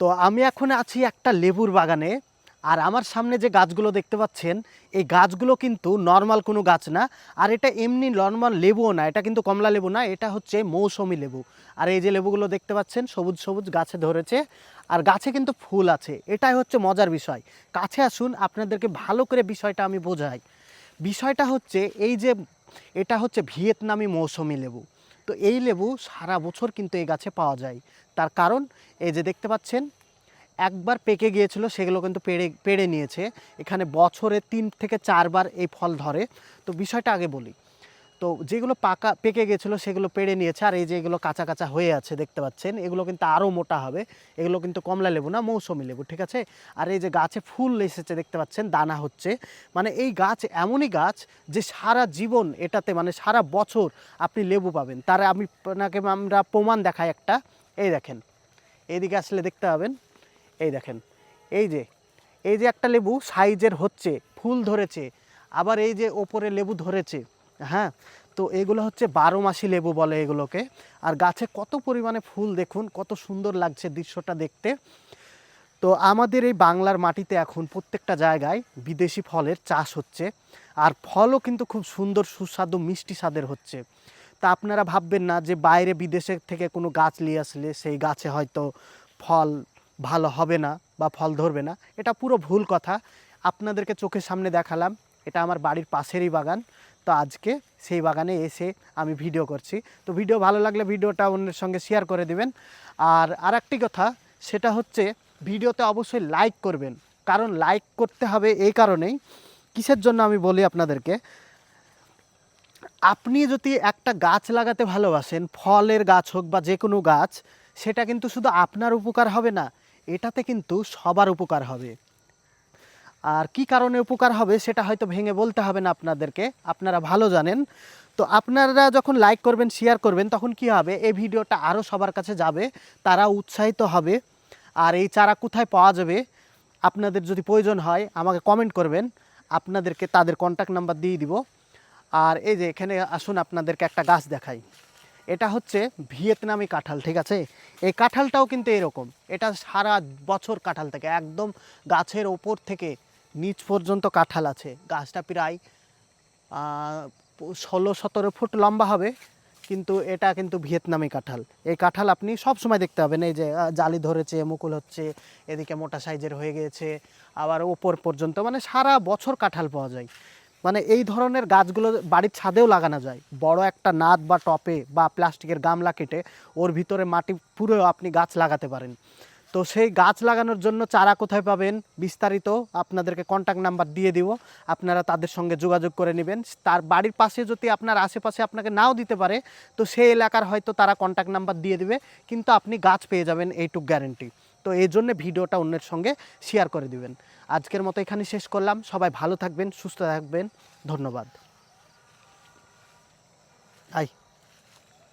তো আমি এখন আছি একটা লেবুর বাগানে। আর আমার সামনে যে গাছগুলো দেখতে পাচ্ছেন, এই গাছগুলো কিন্তু নর্মাল কোনো গাছ না। আর এটা এমনি নর্মাল লেবুও না, এটা কিন্তু কমলা লেবু না, এটা হচ্ছে মৌসুমী লেবু। আর এই যে লেবুগুলো দেখতে পাচ্ছেন সবুজ সবুজ গাছে ধরেছে, আর গাছে কিন্তু ফুল আছে। এটাই হচ্ছে মজার বিষয়। কাছে আসুন, আপনাদেরকে ভালো করে বিষয়টা আমি বোঝাই। বিষয়টা হচ্ছে এই যে এটা হচ্ছে ভিয়েতনামি মৌসুমী লেবু। তো এই লেবু সারা বছর কিন্তু এই গাছে পাওয়া যায়। তার কারণ এই যে দেখতে পাচ্ছেন, একবার পেকে গিয়েছিল, সেগুলো কিন্তু পেড়ে পেড়ে নিয়েছে। এখানে বছরে 3 থেকে 4 বার এই ফল ধরে। তো বিষয়টা আগে বলি। তো যেগুলো পেকে গিয়েছিলো সেগুলো পেড়ে নিয়েছে, আর এই যে এগুলো কাঁচা কাঁচা হয়ে আছে দেখতে পাচ্ছেন, এগুলো কিন্তু আরও মোটা হবে। এগুলো কিন্তু কমলা লেবু না, মৌসুমী লেবু, ঠিক আছে। আর এই যে গাছে ফুল এসেছে দেখতে পাচ্ছেন, দানা হচ্ছে। মানে এই গাছ এমনই গাছ যে সারা জীবন এটাতে, মানে সারা বছর আপনি লেবু পাবেন। তার আপনাকে আমরা প্রমাণ দেখাই একটা। এই দেখেন, এইদিকে আসলে দেখতে পাবেন। এই দেখেন, এই যে এই যে একটা লেবু সাইজের হচ্ছে, ফুল ধরেছে, আবার এই যে ওপরে লেবু ধরেছে। হ্যাঁ, তো এগুলো হচ্ছে 12 মাসি লেবু বলে এগুলোকে। আর গাছে কত পরিমাণে ফুল, দেখুন কত সুন্দর লাগছে দৃশ্যটা দেখতে। তো আমাদের এই বাংলার মাটিতে এখন প্রত্যেকটা জায়গায় বিদেশি ফলের চাষ হচ্ছে, আর ফলও কিন্তু খুব সুন্দর সুস্বাদু মিষ্টি স্বাদের হচ্ছে। তা আপনারা ভাববেন না যে বাইরে বিদেশের থেকে কোনো গাছ নিয়ে আসলে সেই গাছে হয়তো ফল ভালো হবে না বা ফল ধরবে না, এটা পুরো ভুল কথা। আপনাদেরকে চোখের সামনে দেখালাম, এটা আমার বাড়ির পাশেরই বাগান। তো আজকে সেই বাগানে এসে আমি ভিডিও করছি। তো ভিডিও ভালো লাগলে ভিডিওটা অন্যের সঙ্গে শেয়ার করে দিবেন। আর আরেকটি কথা, সেটা হচ্ছে ভিডিওতে অবশ্যই লাইক করবেন। কারণ লাইক করতে হবে এই কারণেই, কিসের জন্য আমি বলি আপনাদেরকে। আপনি যদি একটা গাছ লাগাতে ভালোবাসেন, ফলের গাছ হোক বা যে কোনো গাছ, সেটা কিন্তু শুধু আপনার উপকার হবে না, এটাতে কিন্তু সবার উপকার হবে। আর কি কারণে উপকার হবে সেটা হয়তো ভেঙে বলতে হবে না আপনাদেরকে, আপনারা ভালো জানেন। তো আপনারা যখন লাইক করবেন, শেয়ার করবেন, তখন কি হবে, এই ভিডিওটা আরও সবার কাছে যাবে, তারা উৎসাহিত হবে। আর এই চারা কোথায় পাওয়া যাবে, আপনাদের যদি প্রয়োজন হয় আমাকে কমেন্ট করবেন, আপনাদেরকে তাদের কন্ট্যাক্ট নাম্বার দিয়ে দিব। আর এই যে এখানে আসুন, আপনাদেরকে একটা গাছ দেখাই। এটা হচ্ছে ভিয়েতনামি কাঁঠাল, ঠিক আছে। এই কাঁঠালটাও কিন্তু এরকম, এটা সারা বছর কাঁঠাল থাকে, একদম গাছের ওপর থেকে নিচ পর্যন্ত কাঁঠাল আছে। গাছটা প্রায় 16-17 ফুট লম্বা হবে। কিন্তু এটা কিন্তু ভিয়েতনামি কাঁঠাল। এই কাঁঠাল আপনি সব সময় দেখতে পাবেন, এই যে জালি ধরেছে, মুকুল হচ্ছে, এদিকে মোটা সাইজের হয়ে গিয়েছে, আবার ওপর পর্যন্ত, মানে সারা বছর কাঁঠাল পাওয়া যায়। মানে এই ধরনের গাছগুলো বাড়ির ছাদেও লাগানো যায়। বড় একটা নাদ বা টপে বা প্লাস্টিকের গামলা কেটে ওর ভিতরে মাটি পুরো আপনি গাছ লাগাতে পারেন। তো সেই গাছ লাগানোর জন্য চারা কোথায় পাবেন, বিস্তারিত আপনাদেরকে কন্ট্যাক্ট নাম্বার দিয়ে দিব, আপনারা তাদের সঙ্গে যোগাযোগ করে নেবেন। তার বাড়ির পাশে যদি আপনার আশেপাশে আপনাকে নাও দিতে পারে, তো সেই এলাকার হয়তো তারা কন্ট্যাক্ট নাম্বার দিয়ে দিবে, কিন্তু আপনি গাছ পেয়ে যাবেন, এইটুক গ্যারেন্টি। তো এই জন্য ভিডিওটা অন্যের সঙ্গে শেয়ার করে দিবেন। আজকের মতো এখানে শেষ করলাম। সবাই ভালো থাকবেন, সুস্থ থাকবেন, ধন্যবাদ। আই